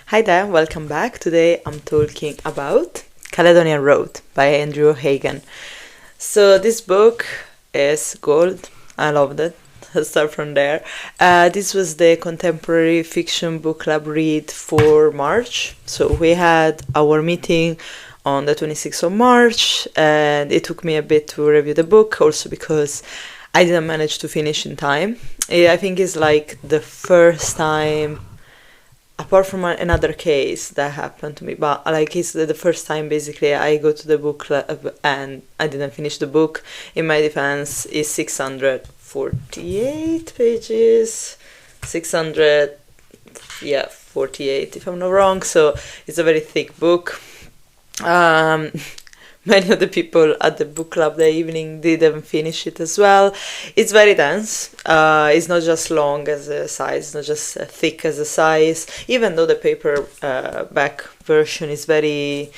Hi there, welcome back. Today I'm talking about Caledonian Road by Andrew Hagen. So this book is gold. I loved it. Let's start from there. This was the contemporary fiction book club read for March. So we had our meeting on the 26th of March, and it took me a bit to review the book, also because I didn't manage to finish in time. I think it's like the first time, apart from another case that happened to me, but like it's the first time basically I go to the book club and I didn't finish the book. In my defense, it's 648 pages, 648 if I'm not wrong, so it's a very thick book. Many of the people at the book club that evening didn't finish it as well. It's very dense. It's not just long as a size, it's not just thick as a size, even though the paperback version is very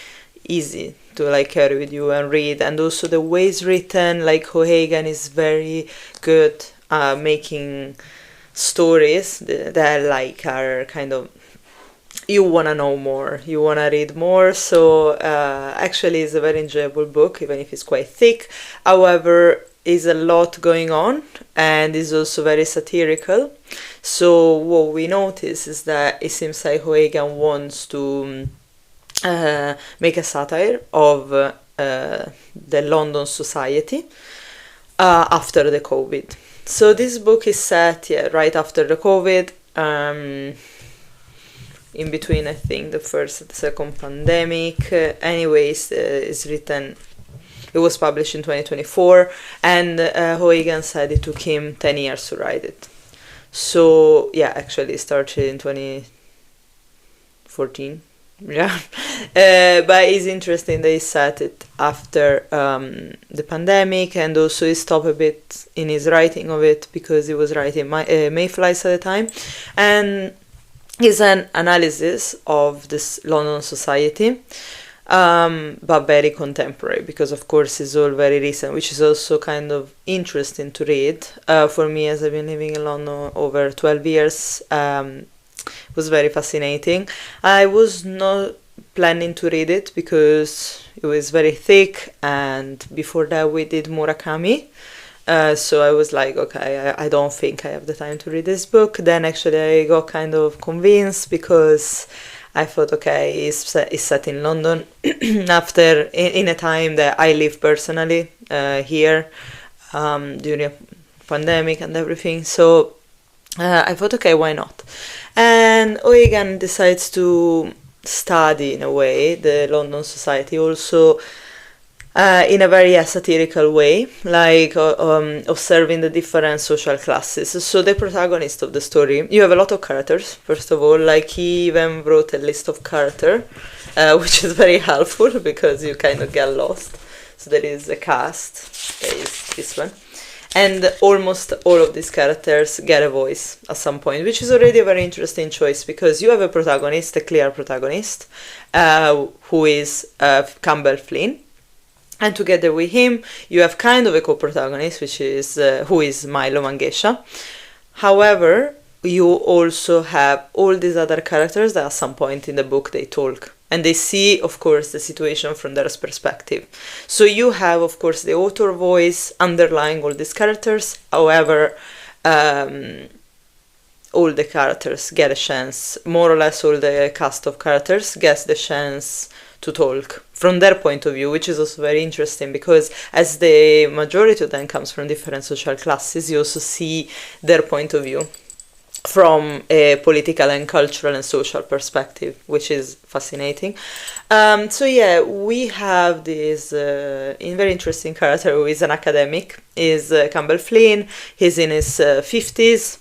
easy to like carry with you and read. And also the way it's written, like O'Hagan is very good making stories that like are kind of, you want to know more, you want to read more. So actually it's a very enjoyable book, even if it's quite thick. However, is a lot going on and is also very satirical. So what we notice is that it seems like O'Hagan wants to make a satire of the London society after the COVID. So this book is set right after the COVID, in between, I think, the first and the second pandemic. Anyways, it's written, it was published in 2024, and O'Hagan said it took him 10 years to write it. So, yeah, actually it started in 2014. Yeah. But it's interesting that he set it after the pandemic, and also he stopped a bit in his writing of it because he was writing Mayflies at the time. And is an analysis of this London society, but very contemporary, because of course it's all very recent, which is also kind of interesting to read. For me, as I've been living in London over 12 years, it was very fascinating. I was not planning to read it because it was very thick, and before that we did Murakami. So I was like, okay, I don't think I have the time to read this book. Then actually I got kind of convinced because I thought, okay, it's set in London after in a time that I live personally here during a pandemic and everything. So I thought, okay, why not? And O'Hagan decides to study in a way the London society also. In a very satirical way, like observing the different social classes. So the protagonist of the story, you have a lot of characters, first of all, like he even wrote a list of characters, which is very helpful because you kind of get lost. So there is a cast, is this one, and almost all of these characters get a voice at some point, which is already a very interesting choice because you have a protagonist, a clear protagonist, who is Campbell Flynn. And together with him, you have kind of a co-protagonist, which is who is Milo Mangesha. However, you also have all these other characters that at some point in the book they talk. And they see, of course, the situation from their perspective. So you have, of course, the author voice underlying all these characters. However, all the characters get a chance, more or less all the cast of characters gets the chance to talk from their point of view, which is also very interesting because as the majority of them comes from different social classes, you also see their point of view from a political and cultural and social perspective, which is fascinating. So yeah, we have this very interesting character who is an academic, is Campbell Flynn. He's in his 50s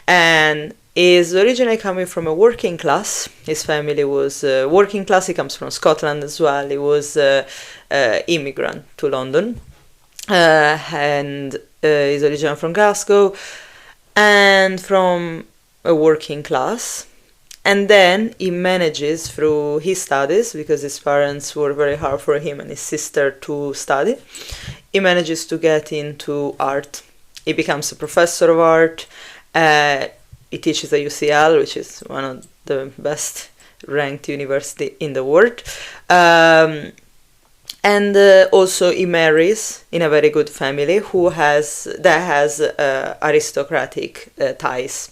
and is originally coming from a working class. His family was working class. He comes from Scotland as well. He was immigrant to London, and is originally from Glasgow and from a working class. And then he manages through his studies, because his parents were very hard for him and his sister to study, he manages to get into art. He becomes a professor of art. He teaches at UCL, which is one of the best ranked university in the world. And also he marries in a very good family that has aristocratic ties.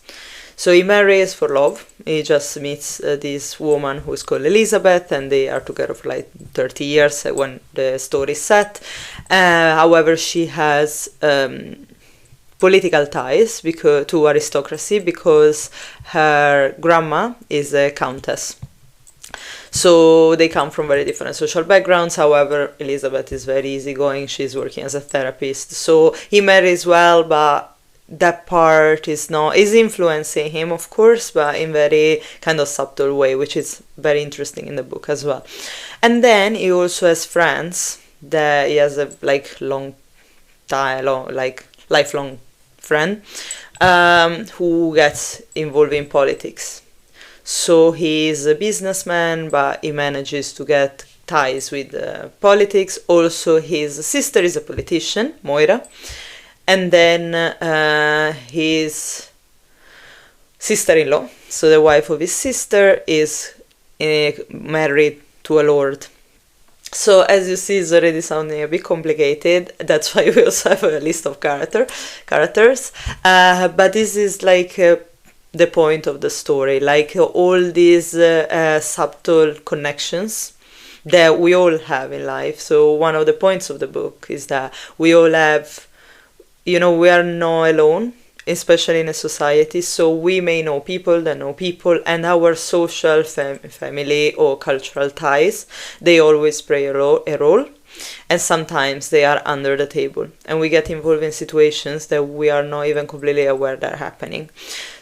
So he marries for love. He just meets this woman who is called Elizabeth, and they are together for like 30 years when the story is set. However, she has political ties to aristocracy because her grandma is a countess. So they come from very different social backgrounds. However, Elizabeth is very easygoing. She's working as a therapist. So he marries well, but that part is influencing him, of course, but in very kind of subtle way, which is very interesting in the book as well. And then he also has friends that he has a lifelong friend who gets involved in politics. So he is a businessman, but he manages to get ties with politics. Also, his sister is a politician, Moira. And then his sister-in-law, so the wife of his sister, is married to a lord. So as you see, it's already sounding a bit complicated. That's why we also have a list of characters. But this is like the point of the story, like all these subtle connections that we all have in life. So one of the points of the book is that we all have, we are not alone, especially in a society. So we may know people that know people, and our social family or cultural ties, they always play a role. And sometimes they are under the table, and we get involved in situations that we are not even completely aware that are happening.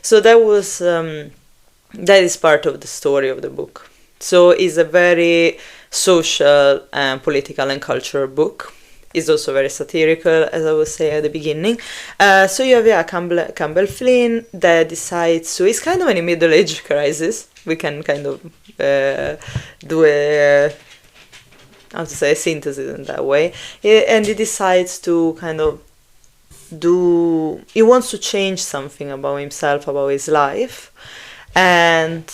So that is part of the story of the book. So it's a very social and political and cultural book. It's also very satirical, as I was saying at the beginning. So you have Campbell Flynn that decides, so it's kind of in a middle-age crisis. We can kind of do a synthesis in that way. And he decides to kind of he wants to change something about himself, about his life. And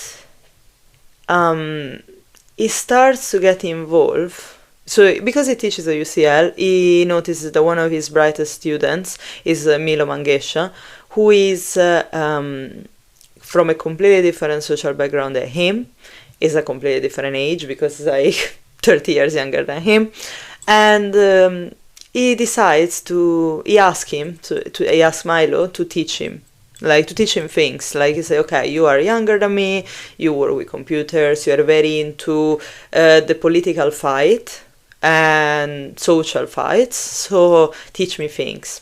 he starts to get involved. So because he teaches at UCL, he notices that one of his brightest students is Milo Mangesha, who is from a completely different social background than him, is a completely different age because he's like 30 years younger than him. And he decides he asks Milo to teach him things. Like he say, okay, you are younger than me, you work with computers, you are very into the political fight and social fights, so teach me things.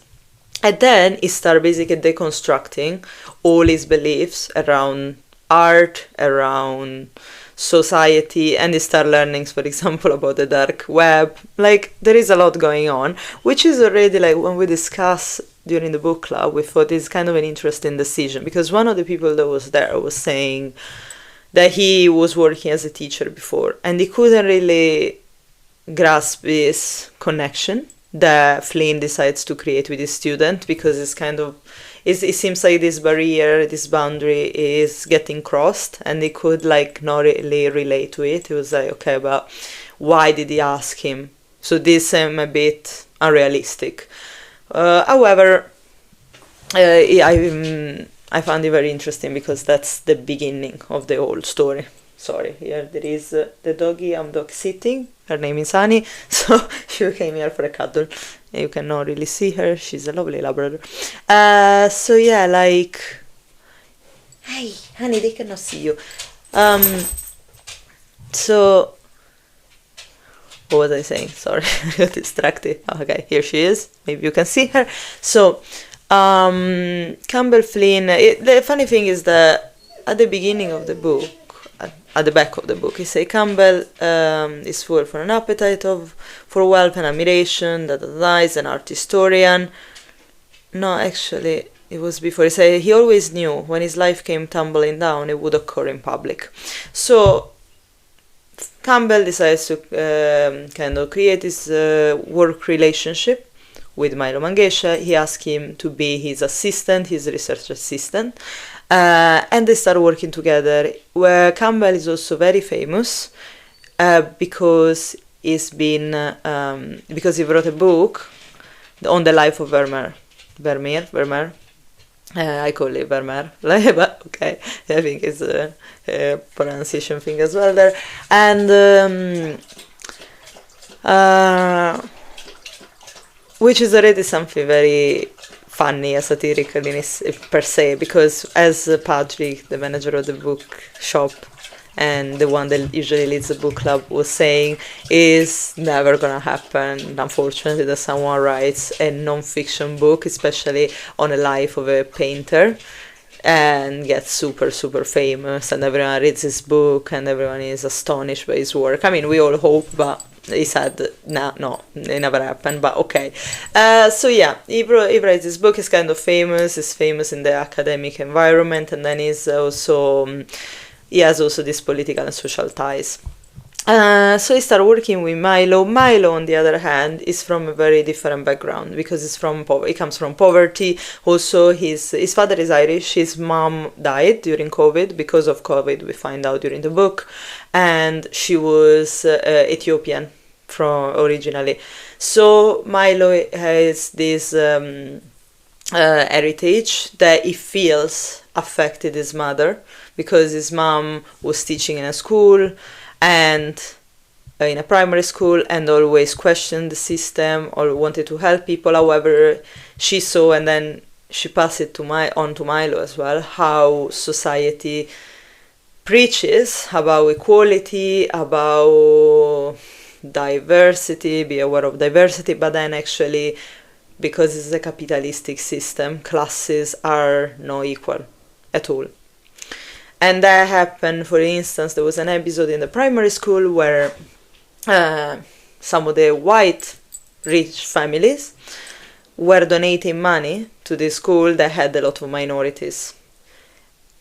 And then he starts basically deconstructing all his beliefs around art, around society, and he start learning, for example, about the dark web. Like, there is a lot going on, which is already, like, when we discuss during the book club, we thought it's kind of an interesting decision, because one of the people that was there was saying that he was working as a teacher before, and he couldn't really grasp this connection that Flynn decides to create with his student, because it's kind of, it seems like this barrier, this boundary is getting crossed, and he could like not really relate to it. He was like, okay, but why did he ask him? So this seemed a bit unrealistic. However, I found it very interesting because that's the beginning of the whole story. Sorry, here there is the doggy I'm dog sitting. Her name is Annie, so she came here for a cuddle. You cannot really see her. She's a lovely Labrador. So yeah, like, hey, honey, they cannot see you. So what was I saying? Sorry, I got distracted. Oh, okay, here she is. Maybe you can see her. So Campbell Flynn. The funny thing is that at the beginning of the book, at the back of the book, he say Campbell is full for an appetite for wealth and admiration, that is an art historian. No, actually, it was before. He say he always knew when his life came tumbling down, it would occur in public. So Campbell decides to kind of create this work relationship with Milo Mangesha. He asked him to be his assistant, his research assistant. and they start working together. Where Campbell is also very famous because because he wrote a book on the life of Vermeer. I call it Vermeer, but okay, I think it's a pronunciation thing as well there. And which is already something very funny and satirical per se, because as Patrick, the manager of the book shop, and the one that usually leads the book club, was saying, is never gonna happen, unfortunately, that someone writes a non-fiction book, especially on a life of a painter, and gets super, super famous, and everyone reads his book, and everyone is astonished by his work. I mean, we all hope, but he said, no, it never happened, but okay. So yeah, he writes this book, he's kind of famous, he's famous in the academic environment, and then he has also these political and social ties. So he started working with Milo. Milo, on the other hand, is from a very different background because he comes from poverty. Also, his father is Irish. His mom died during COVID. Because of COVID, we find out during the book, and she was Ethiopian originally. So Milo has this heritage that he feels affected his mother, because his mom was teaching in a school and in a primary school, and always questioned the system or wanted to help people. However, she saw, and then she passed it on to Milo as well, how society preaches about equality, about diversity, be aware of diversity, but then actually, because it's a capitalistic system, classes are not equal at all. And that happened, for instance, there was an episode in the primary school where some of the white rich families were donating money to the school that had a lot of minorities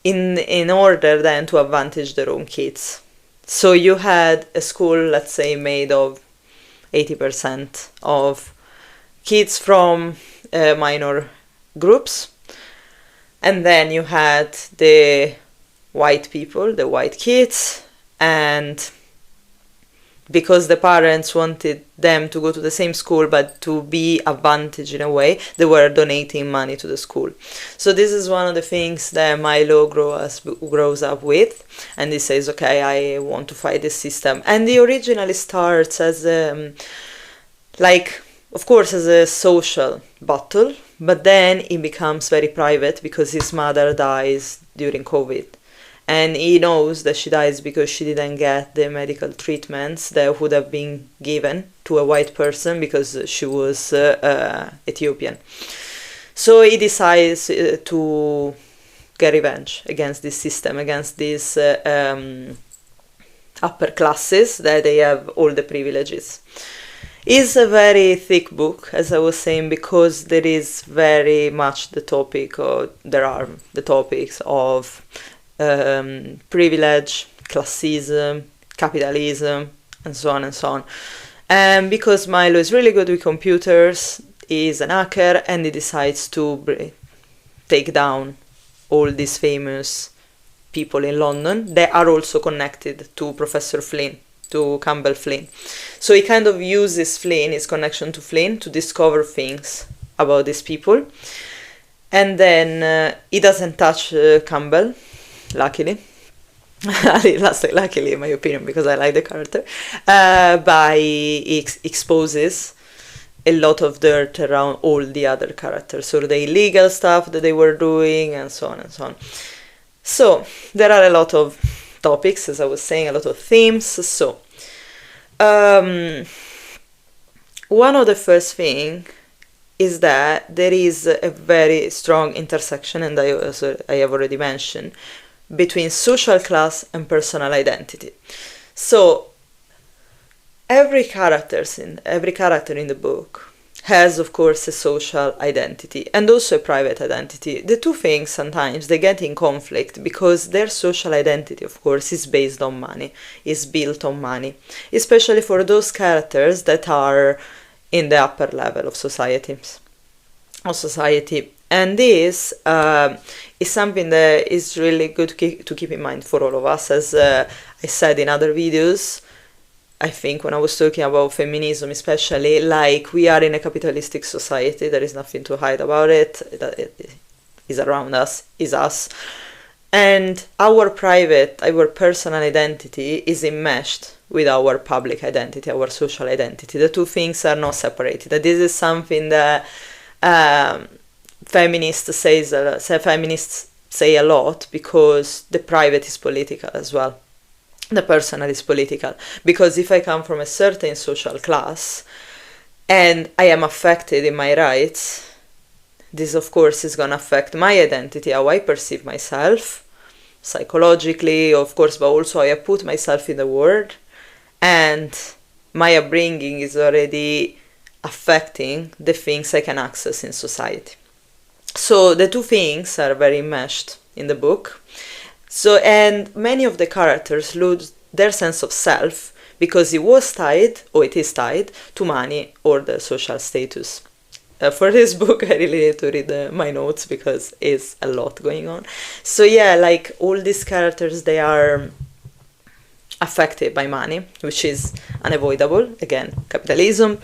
in order then to advantage their own kids. So you had a school, let's say, made of 80% of kids from minor groups, and then you had the white people, the white kids, and because the parents wanted them to go to the same school but to be advantaged in a way, they were donating money to the school. So this is one of the things that Milo grows up with, and he says, okay, I want to fight this system. And he originally starts as of course, as a social battle, but then it becomes very private because his mother dies during COVID. And he knows that she dies because she didn't get the medical treatments that would have been given to a white person because she was Ethiopian. So he decides to get revenge against this system, against these upper classes that they have all the privileges. It's a very thick book, as I was saying, because there is very much there are the topics of privilege, classism, capitalism, and so on and so on. And because Milo is really good with computers, he's an hacker, and he decides to take down all these famous people in London that are also connected to Professor Flynn, to Campbell Flynn. So he kind of uses his connection to Flynn, to discover things about these people. And then he doesn't touch Campbell, luckily. Luckily, in my opinion, because I like the character. But he exposes a lot of dirt around all the other characters. So the illegal stuff that they were doing, and so on and so on. So there are a lot of topics, as I was saying, a lot of themes. So one of the first thing is that there is a very strong intersection, and I have already mentioned, between social class and personal identity. So every character in the book has, of course, a social identity and also a private identity. The two things sometimes they get in conflict because their social identity, of course, is based on money, is built on money, especially for those characters that are in the upper level of society. And this is something that is really good to keep in mind for all of us. As I said in other videos, I think when I was talking about feminism especially, like, we are in a capitalistic society, there is nothing to hide about it, it is around us, is us. And our personal identity is enmeshed with our public identity, our social identity. The two things are not separated. This is something that feminists say a lot, because the private is political as well. The personal is political. Because if I come from a certain social class and I am affected in my rights, this of course is going to affect my identity, how I perceive myself, psychologically, of course, but also how I put myself in the world. And my upbringing is already affecting the things I can access in society. So the two things are very enmeshed in the book. So, and many of the characters lose their sense of self because it is tied to money or the social status. For this book, I really need to read my notes because it's a lot going on. So yeah, like, all these characters, they are affected by money, which is unavoidable. Again, capitalism.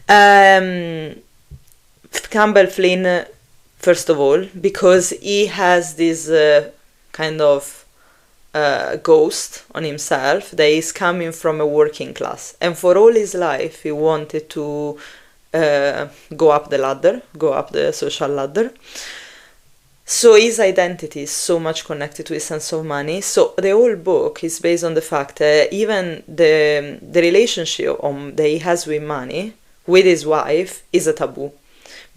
Campbell Flynn, first of all, because he has this kind of ghost on himself that is coming from a working class. And for all his life, he wanted to go up the social ladder. So his identity is so much connected to his sense of money. So the whole book is based on the fact that even the relationship that he has with money, with his wife, is a taboo.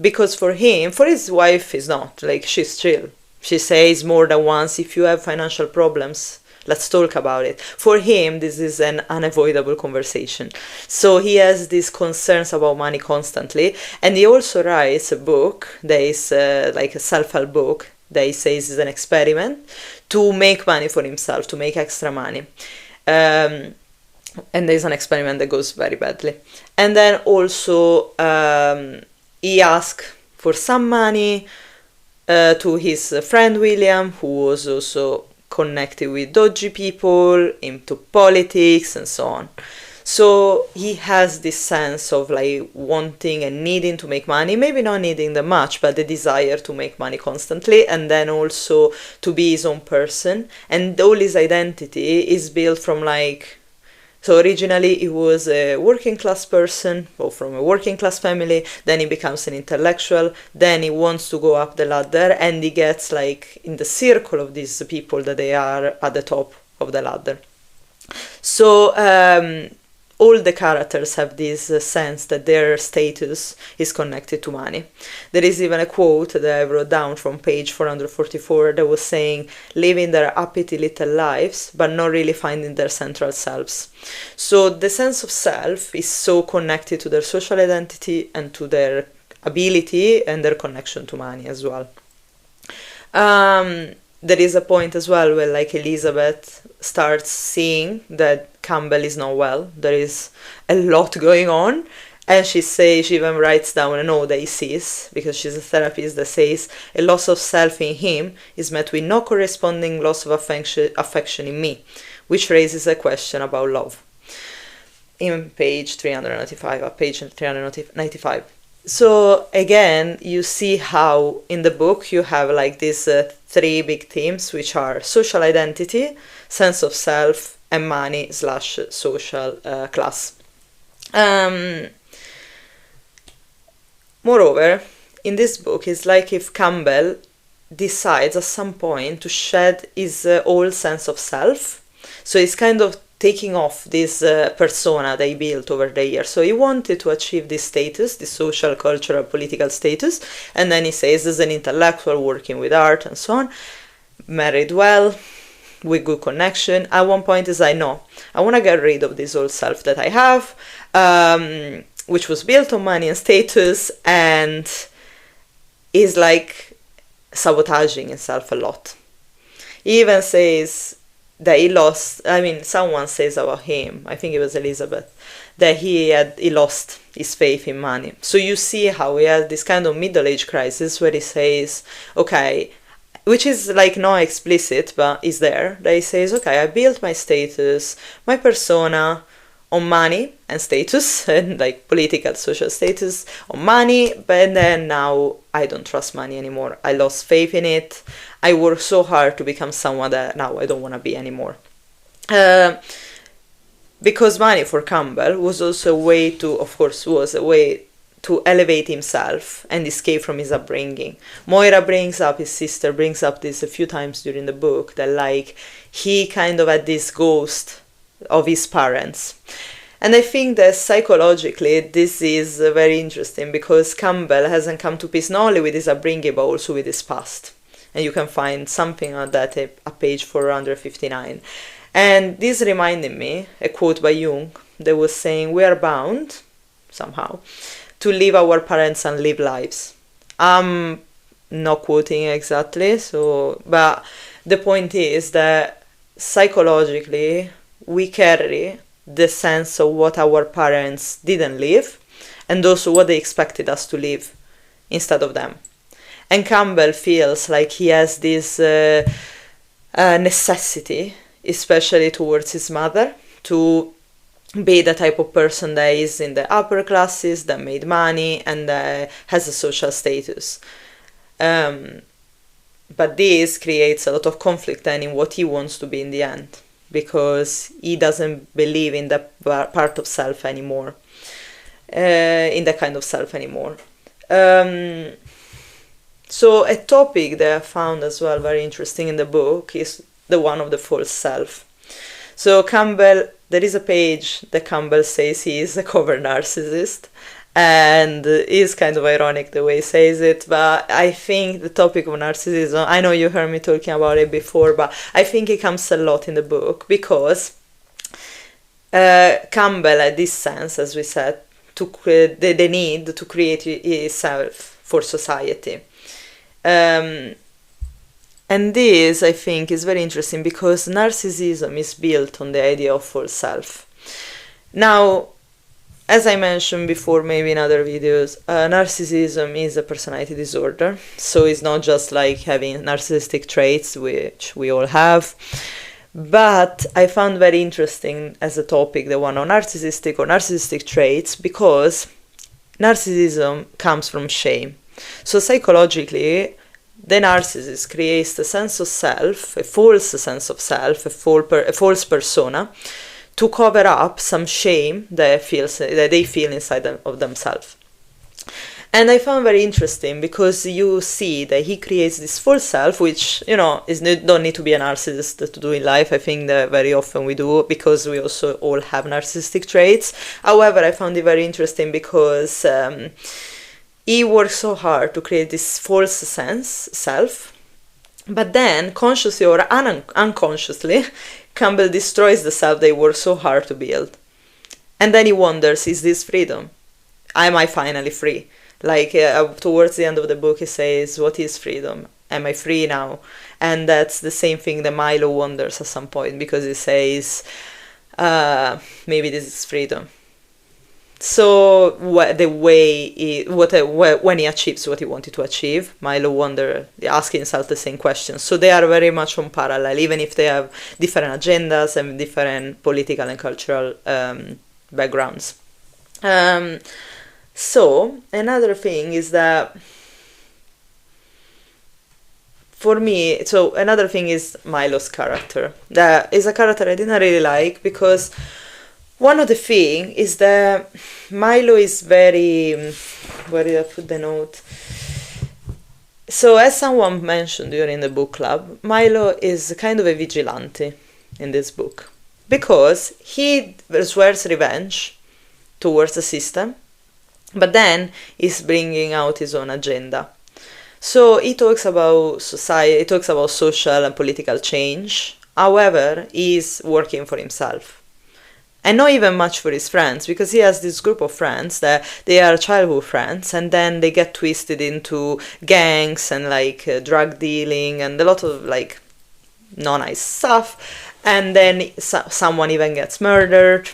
Because for his wife is not, like, she's chill. She says more than once, if you have financial problems, let's talk about it. For him, this is an unavoidable conversation. So he has these concerns about money constantly. And he also writes a book that is like a self-help book that he says is an experiment to make money for himself, to make extra money. And there's an experiment that goes very badly. And then also he asks for some money to his friend William, who was also connected with dodgy people, into politics and so on. So he has this sense of, like, wanting and needing to make money, maybe not needing that much, but the desire to make money constantly, and then also to be his own person. And all his identity is built from, like, so originally he was a working class person, or from a working class family, then he becomes an intellectual, then he wants to go up the ladder, and he gets, like, in the circle of these people that they are at the top of the ladder. So all the characters have this sense that their status is connected to money. There is even a quote that I wrote down from page 444 that was saying, living their uppity little lives, but not really finding their central selves. So the sense of self is so connected to their social identity and to their ability and their connection to money as well. There is a point as well where, like, Elizabeth starts seeing that Campbell is not well. There is a lot going on. And she even writes down a note that he sees, because she's a therapist, that says, a loss of self in him is met with no corresponding loss of affection in me, which raises a question about love. In page 395. So again, you see how in the book you have, like, these three big themes, which are social identity, sense of self, and money / social class. Moreover, in this book, it's like if Campbell decides at some point to shed his whole sense of self. So he's kind of taking off this persona they built over the years. So he wanted to achieve this status, this social, cultural, political status, and then he says, as an intellectual working with art and so on, married well, with good connection. At one point he's like, no, I want to get rid of this old self that I have, which was built on money and status, and is, like, sabotaging himself a lot. He even says, that he lost, I mean, someone says about him, I think it was Elizabeth, that he lost his faith in money. So you see how he has this kind of middle age crisis where he says, okay, which is like not explicit, but is there, that he says, okay, I built my status, my persona on money and status, and like political, social status on money, but then now I don't trust money anymore. I lost faith in it. I worked so hard to become someone that now I don't want to be anymore. Because money for Campbell was also a way to, of course, was a way to elevate himself and escape from his upbringing. Moira brings up, his sister brings up this a few times during the book, that like he kind of had this ghost of his parents. And I think that psychologically this is very interesting, because Campbell hasn't come to peace not only with his upbringing but also with his past. And you can find something on that at page 459. And this reminded me a quote by Jung that was saying, we are bound, somehow, to live our parents and live lives. I'm not quoting exactly, but the point is that psychologically we carry the sense of what our parents didn't live and also what they expected us to live instead of them. And Campbell feels like he has this necessity, especially towards his mother, to be the type of person that is in the upper classes, that made money, and has a social status. But this creates a lot of conflict then in what he wants to be in the end, because he doesn't believe in that part of self anymore, in that kind of self anymore. So a topic that I found as well very interesting in the book is the one of the false self. So Campbell, there is a page that Campbell says he is a cover narcissist, and it's kind of ironic the way he says it, but I think the topic of narcissism, I know you heard me talking about it before, but I think it comes a lot in the book, because Campbell had this sense, as we said, the need to create himself for society. And this, I think, is very interesting, because narcissism is built on the idea of false self. Now, as I mentioned before, maybe in other videos, narcissism is a personality disorder. So it's not just like having narcissistic traits, which we all have. But I found very interesting as a topic the one on narcissistic traits, because narcissism comes from shame. So psychologically, the narcissist creates a sense of self, a false sense of self, a false persona, to cover up some shame that they feel inside of themselves. And I found very interesting, because you see that he creates this false self, which, don't need to be a narcissist to do in life. I think that very often we do, because we also all have narcissistic traits. However, I found it very interesting because he works so hard to create this false self, but then, consciously or unconsciously, Campbell destroys the self they worked so hard to build. And then he wonders, is this freedom? Am I finally free? Like, towards the end of the book, he says, what is freedom? Am I free now? And that's the same thing that Milo wonders at some point, because he says, maybe this is freedom. So when he achieves what he wanted to achieve, Milo asking himself the same questions. So they are very much on parallel, even if they have different agendas and different political and cultural backgrounds. So another thing is that for me, another thing is Milo's character. That is a character I didn't really like, because one of the things is that Milo is very... Where did I put the note? So, as someone mentioned during the book club, Milo is kind of a vigilante in this book, because he swears revenge towards the system, but then he's bringing out his own agenda. So he talks about society, he talks about social and political change. However, he's working for himself. And not even much for his friends, because he has this group of friends that they are childhood friends, and then they get twisted into gangs and drug dealing and a lot of not nice stuff. and then someone even gets murdered.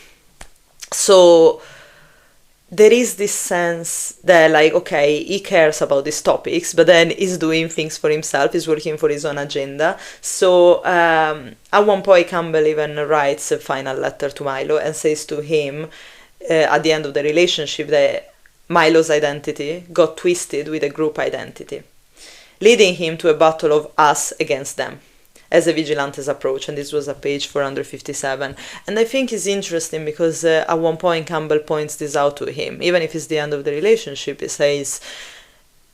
So there is this sense that, like, okay, he cares about these topics, but then he's doing things for himself, he's working for his own agenda. So at one point, Campbell even writes a final letter to Milo and says to him at the end of the relationship that Milo's identity got twisted with a group identity, leading him to a battle of us against them as a vigilante's approach. And this was at page 457. And I think it's interesting because at one point Campbell points this out to him. Even if it's the end of the relationship, he says,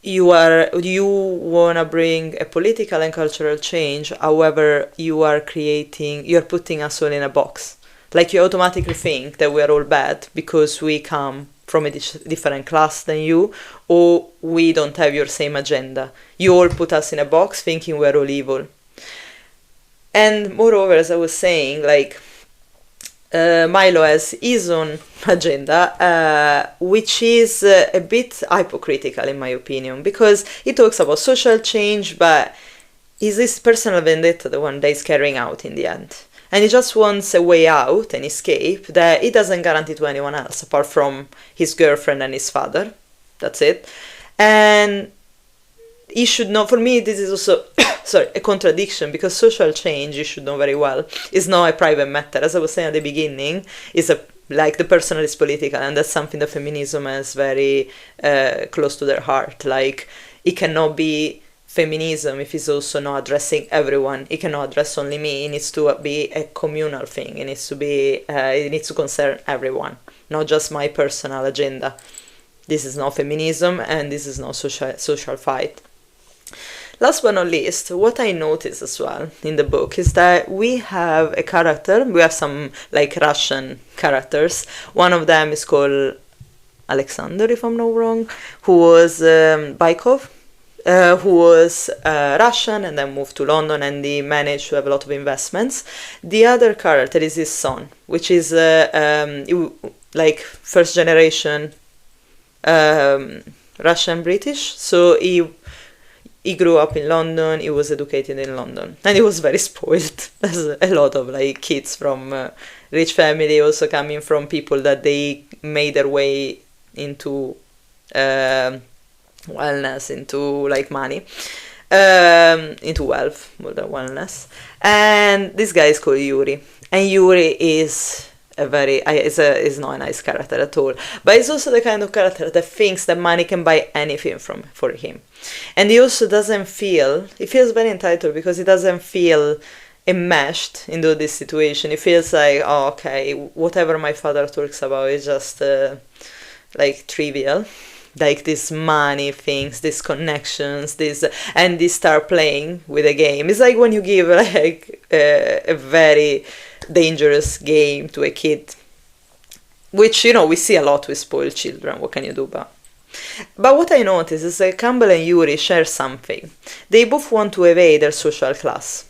you want to bring a political and cultural change, however you're putting us all in a box. Like, you automatically think that we are all bad because we come from a different class than you, or we don't have your same agenda. You all put us in a box thinking we're all evil. And moreover, as I was saying, like, Milo has his own agenda, which is a bit hypocritical in my opinion, because he talks about social change, but is this personal vendetta the one that he's carrying out in the end? And he just wants a way out, an escape, that he doesn't guarantee to anyone else, apart from his girlfriend and his father. That's it. And he should know, for me, this is also a contradiction, because social change, you should know very well, is not a private matter. As I was saying at the beginning, like, the personal is political, and that's something that feminism has very close to their heart. Like, it cannot be feminism if it's also not addressing everyone. It cannot address only me. It needs to be a communal thing. It needs to concern everyone, not just my personal agenda. This is not feminism, and this is not social fight. Last but not least, what I noticed as well in the book is that we have a character, we have some, like, Russian characters. One of them is called Alexander, if I'm not wrong, who was Bykov, who was Russian and then moved to London, and he managed to have a lot of investments. The other character is his son, which is like first generation Russian British. So he grew up in London, he was educated in London, and he was very spoiled, as a lot of, like, kids from rich family, also coming from people that they made their way into wellness, into, like, money, into wealth more than wellness. And this guy is called Yuri, and Yuri is is not a nice character at all, but he's also the kind of character that thinks that money can buy anything for him. And he also he feels very entitled, because he doesn't feel enmeshed into this situation. He feels like, oh, okay, whatever my father talks about is just like trivial, like these money things, these connections, and they start playing with a game. It's like when you give, like, a very dangerous game to a kid, which, we see a lot with spoiled children. What can you do? But what I noticed is that Campbell and Yuri share something. They both want to evade their social class.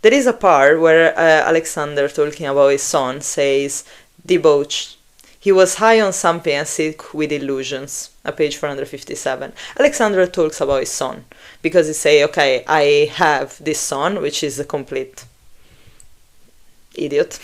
There is a part where Alexander, talking about his son, says, debauched. He was high on something and sick with illusions, at page 457. Alexander talks about his son, because he say, okay, I have this son, which is a complete idiot.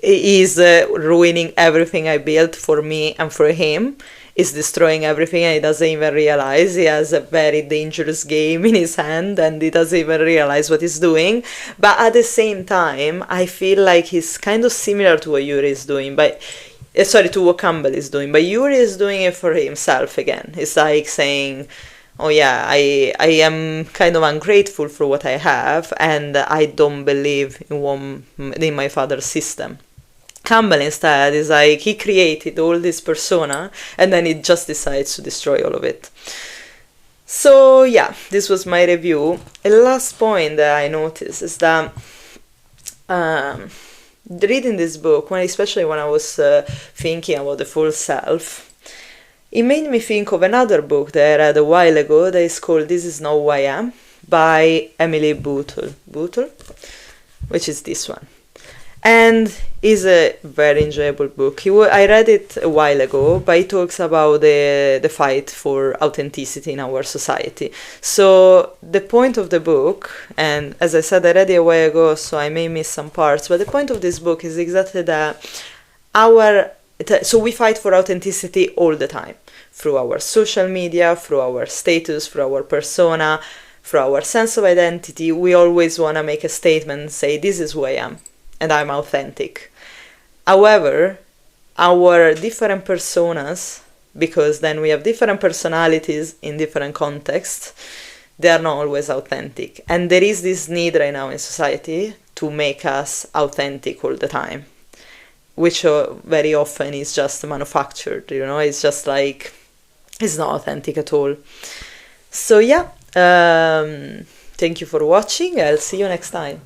He's ruining everything I built for me and for him. He's destroying everything, and he doesn't even realize he has a very dangerous game in his hand, and he doesn't even realize what he's doing. But at the same time, I feel like he's kind of similar to what Yuri is doing, to what Campbell is doing, but Yuri is doing it for himself again. It's like saying, oh yeah, I am kind of ungrateful for what I have, and I don't believe in my father's system. Campbell instead is like, he created all this persona, and then he just decides to destroy all of it. So yeah, this was my review. A last point that I noticed is that reading this book, especially when I was thinking about the full self, it made me think of another book that I read a while ago that is called This Is Not Who I Am by Emily Bootle, which is this one. And is a very enjoyable book. I read it a while ago, but it talks about the fight for authenticity in our society. So the point of the book, and as I said, I read it a while ago, so I may miss some parts, but the point of this book is exactly that so we fight for authenticity all the time, through our social media, through our status, through our persona, through our sense of identity. We always want to make a statement and say, this is who I am, and I'm authentic. However, our different personas, because then we have different personalities in different contexts, they are not always authentic. And there is this need right now in society to make us authentic all the time, which very often is just manufactured, it's just like, it's not authentic at all. So yeah, thank you for watching. I'll see you next time.